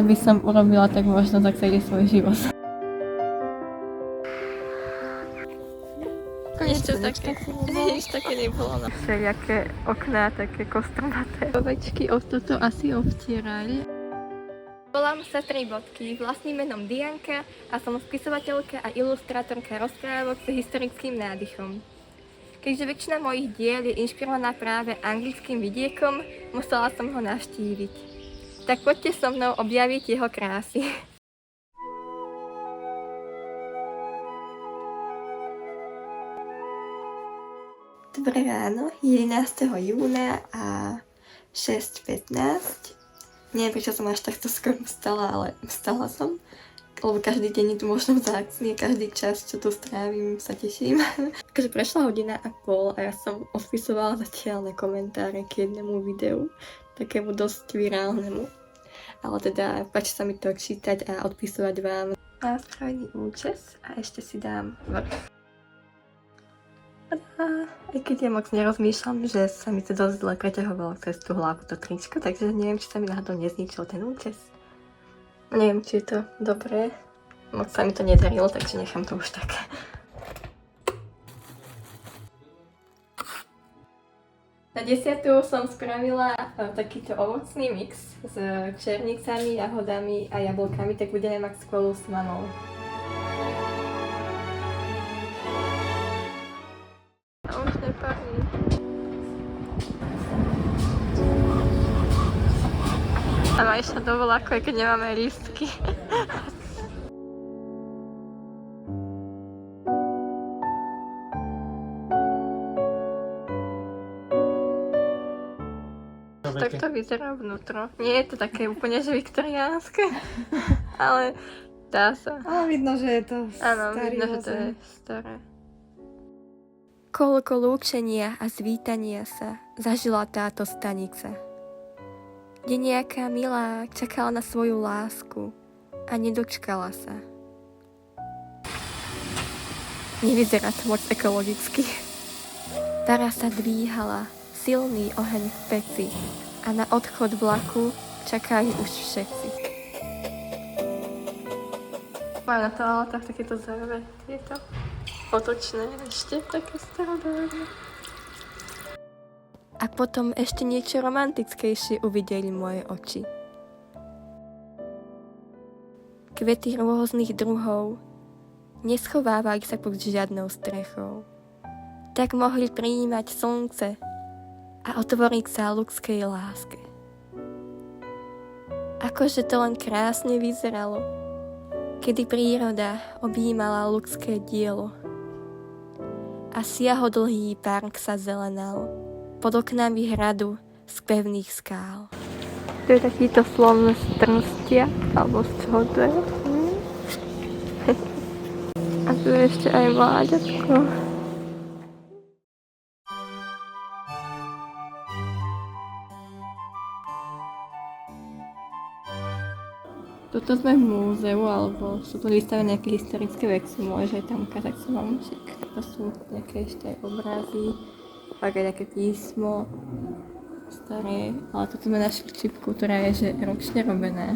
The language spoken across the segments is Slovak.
To by som urobila tak možno za celý svoj život. Niečo také nebolo. Všelijaké okná, také kostrmaté. Ovečky o toto asi obtierali. Volám sa 3 bodky, vlastným menom Dianka a som spisovateľka a ilustrátorka rozprávok s historickým nádychom. Keďže väčšina mojich diel je inšpirovaná práve anglickým vidiekom, musela som ho navštíviť. Tak poďte so mnou objaviť jeho krásy. Dobré ráno, 11. júna a 6:15. Neviem, prečo som až takto skoro vstala, ale vstala som. Lebo každý deň je tu možno vzácny, každý čas, čo tu strávim, sa teším. Takže prešla 1,5 hodiny a ja som odpisovala zatiaľ na komentáre k jednému videu, takému dosť virálnemu. Ale teda páči sa mi to čítať a odpisovať vám. Nástrojný účes a ešte si dám vrch. Aj keď ja moc nerozmýšľam, že sa mi to dosť zle preťahovalo cez tú hlavu to tričko, takže neviem, či sa mi náhodou nezničil ten účes. Neviem, či je to dobré. Moc sa mi to nedarilo, takže nechám to už tak. Na 10. som spravila takýto ovocný mix s černicami, jahodami a jablkami, tak budeme mať spolu s mamou. A už nepadne. Sama išla do vlaku, aj keď nemáme lístky. Tak to vyzerá vnútro. Nie je to také úplne že viktoriánske, ale dá sa. Ale vidno, že je to starý. Áno, vidno, že to je staré. Koľko lúčenia a zvítania sa zažila táto stanica. Kde nejaká milá čakala na svoju lásku a nedočkala sa. Nevyzerá to moc ekologicky. Para sa dvíhala, silný oheň v peci a na odchod vlaku čakajú už všetci. Mám na toaletách takéto zaujímavé tieto otočné ešte, také starodávne. A potom ešte niečo romantickejšie uvideli moje oči. Kvety rôznych druhov neschovávali sa pod žiadnou strechou. Tak mohli prijímať slnce a otvoriť sa ľudskej láske. Akože to len krásne vyzeralo, kedy príroda objímala ľudské dielo a siahodlhý park sa zelenal pod oknami hradu z pevných skál. To je takýto slon z trstia, alebo z čoho to je? A tu je ešte aj mláďatko. Tuto sme v múzeu, alebo sú tu vystavené nejaké historické veci, môže aj tam ukázať som vám však. To sú nejaké ešte aj obrazy, pak aj také písmo staré, ale tu sme našli čipku, ktorá je že ročne robená.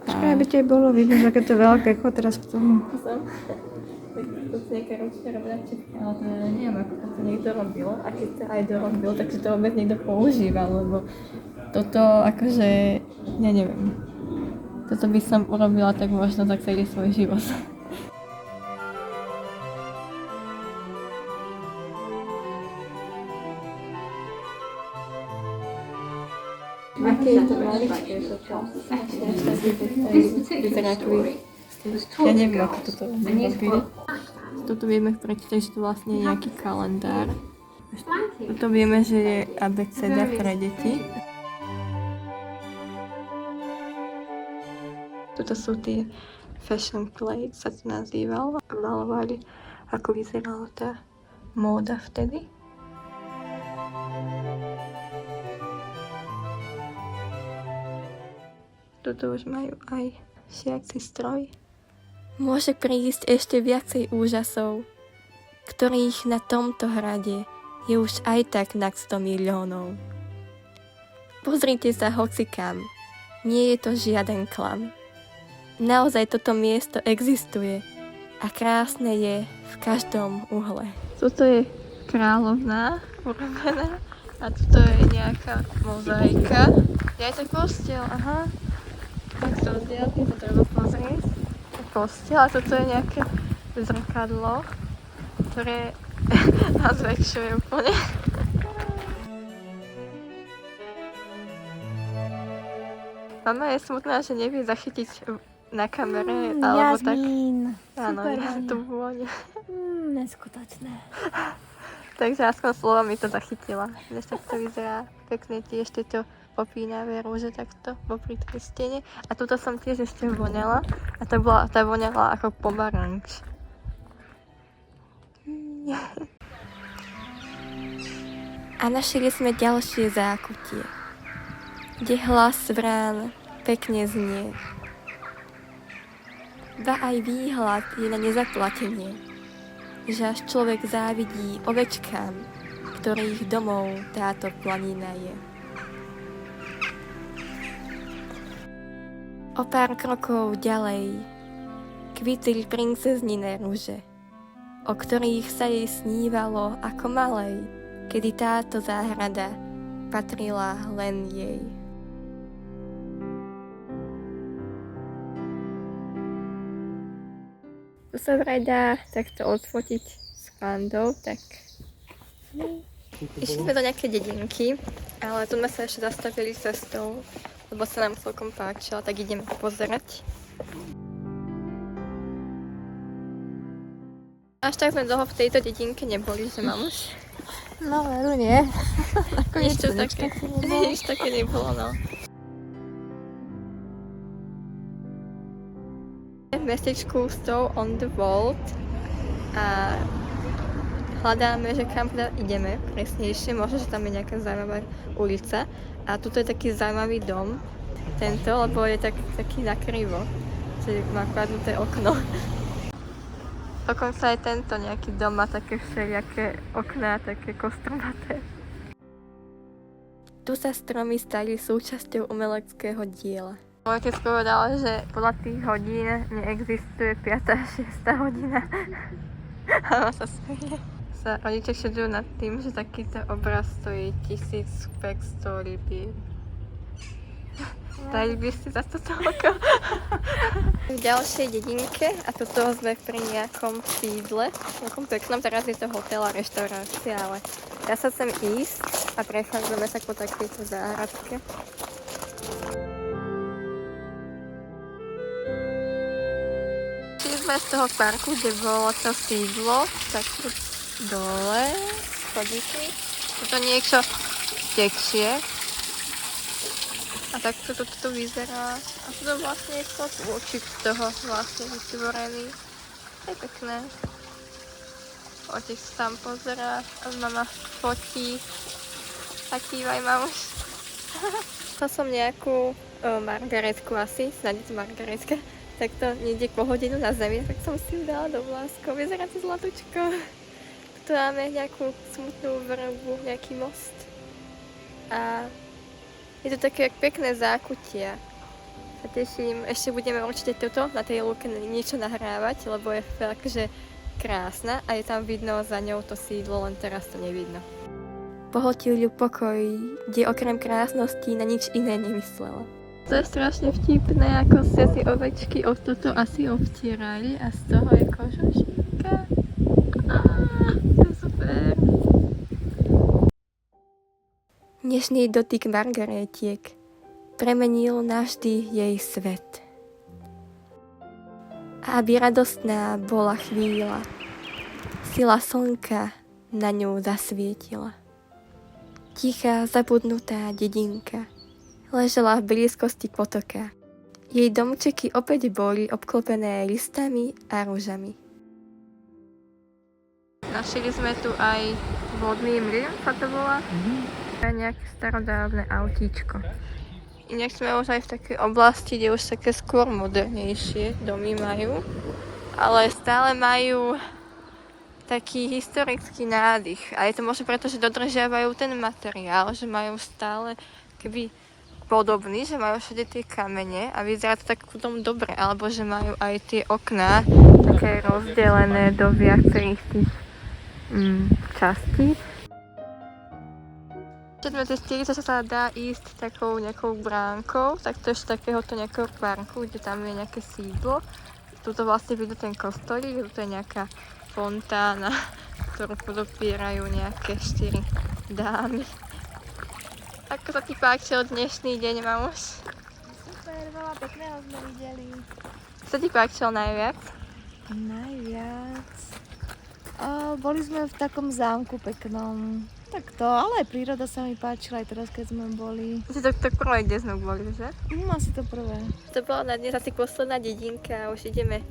Počkaj, aby ti aj bolo vidno, že aké to veľké teraz k tomu. Tak to je nejaká ročne robená čipka, ale to neviem, ako to niekto robil. A keď sa aj dorobil, takže to vôbec niekto používal, lebo toto akože, ja neviem. Toto by som urobila tak možno za celý svoj život. Aké je to maličké toto? Vyzerá ako ja neviem, ako toto robili. Toto vieme prečítať, že to vlastne je nejaký kalendár. Toto vieme, že je abeceda pre deti. Toto sú tie fashion plates, sa to nazývalo. Malovali, ako vyzerala tá móda vtedy. Toto už majú aj šiaci stroj. Môže prísť ešte viacej úžasov, ktorých na tomto hrade je už aj tak nad 100 miliónov. Pozrite sa hocikam. Nie je to žiaden klam. Naozaj toto miesto existuje a krásne je v každom uhle. Toto je kráľovná urobená a toto je nejaká mozaika. Je to kostiel, aha. Tak to oddiaľky, to treba pozrieť. Kostiel a toto je nejaké zrkadlo, ktoré nás zväčšuje úplne. Mama je smutná, že nevie zachytiť na kamere, alebo Jasmín. tak. Áno, Super ja vôňa. to vôňa. Neskutočné. Takže aspoň slovami to zachytila. Dnes tak to vyzerá pekne tiež tieto popínavé rúže takto popri tej stene. A tuto som tiež ešte voňala a tá voňala ako pomaranč. A našli sme ďalšie zákutie, kde hlas vrán pekne znie. Ba aj výhľad je na nezaplatenie, že až človek závidí ovečkám, ktorých domov táto planina je. O pár krokov ďalej kvitli princeznine rúže, o ktorých sa jej snívalo ako malej, kedy táto záhrada patrila len jej. Tu sa vraj dá takto odfotiť s kandou, tak Išli sme do nejaké dedinky, ale tu sme sa ešte zastavili cestou, lebo sa nám celkom páčila, tak ideme pozerať. Až tak sme dlho v tejto dedinke neboli, že mamuš? No, veru nie. Nič také nebolo, no. V mestečku Stow on the Wold a hľadáme, že kam teda ideme presnejšie, možno, že tam je nejaká zaujímavá ulica a tuto je taký zaujímavý dom, tento, lebo je taký nakrivo, že má kladnuté okno. dokonca aj tento nejaký dom má také všelijaké okná, také kostrmaté. Tu sa stromy stali súčasťou umeleckého diela. Môj otec povedal, že podľa tých hodín neexistuje 5. a 6. hodina. A sa smeje. Sa rodičia šedujú nad tým, že takýto obraz stojí 1500 libier. Dali by si za to toľko? V ďalšej dedinke a toto sme pri nejakom sídle, nejakom peknom, teraz je to hotel a reštaurácia, ale dá sa sem ísť a prechádzame sa po takejto záhradke. Šli sme z toho parku, kde bolo to sídlo, tak tu dole chodíky. Toto niečo tečie. A takto to tu vyzerá. A to vlastne je kotôčik z toho vlastne vytvorený. To je pekné. Otec tam pozerá a mama fotí. A kývaj, mamuš. Chcel som nejakú margaretku asi, snad je to margaretka. Tak to niekde po hodinu na zemi, tak som si ju dala do vláskov. Vyzerá to zlatučko. Tu máme nejakú smutnú vrbu, nejaký most. A je to také pekné zákutia. Sa teším, ešte budeme určite toto na tej lúke niečo nahrávať, lebo je fakt, že krásna a je tam vidno za ňou to sídlo, len teraz to nevidno. Pohltil ju pokoj, kde okrem krásnosti na nič iné nemyslela. To je strašne vtipné, ako sa tie ovečky o toto asi obtierali a z toho je kožušinka. To je super. Nežný dotyk margaretiek premenil navždy jej svet. A aby radostná bola chvíľa, sila slnka na ňu zasvietila. Tichá, zabudnutá dedinka ležela v blízkosti potoka. Jej domčeky opäť boli obklopené listami a rúžami. Našli sme tu aj vodný mlyn, sa to volá. A nejaké starodávne autíčko. Inak sme už aj v takej oblasti, kde už také skôr modernejšie domy majú. Ale stále majú taký historický nádych. A je to možno preto, že dodržiavajú ten materiál, že majú stále keby podobný, že majú všade tie kamene a vyzerá to tak potom dobre, alebo že majú aj tie okná také rozdelené do viacerých tých častí. Keď sme zistili, že sa dá ísť takou nejakou bránkou, tak to ešte takéhoto nejakého parku, kde tam je nejaké sídlo. Tuto vlastne vidno ten kostolík, tu je nejaká fontána, ktorú podopierajú nejaké 4 dámy. Ako sa ti páčil dnešný deň, mamuš? Super, veľa pekného sme videli. Čo sa ti páčil najviac? Najviac. Boli sme v takom zámku peknom. Takto, ale aj príroda sa mi páčila aj teraz, keď sme boli. Asi to prvé, kde sme boli, že? Asi to prvé. To bola na dnes asi posledná dedinka a už ideme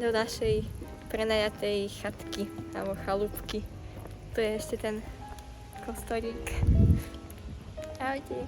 do našej prenajatej chatky alebo chalúbky. Tu je ešte ten kostolík. Ahojte.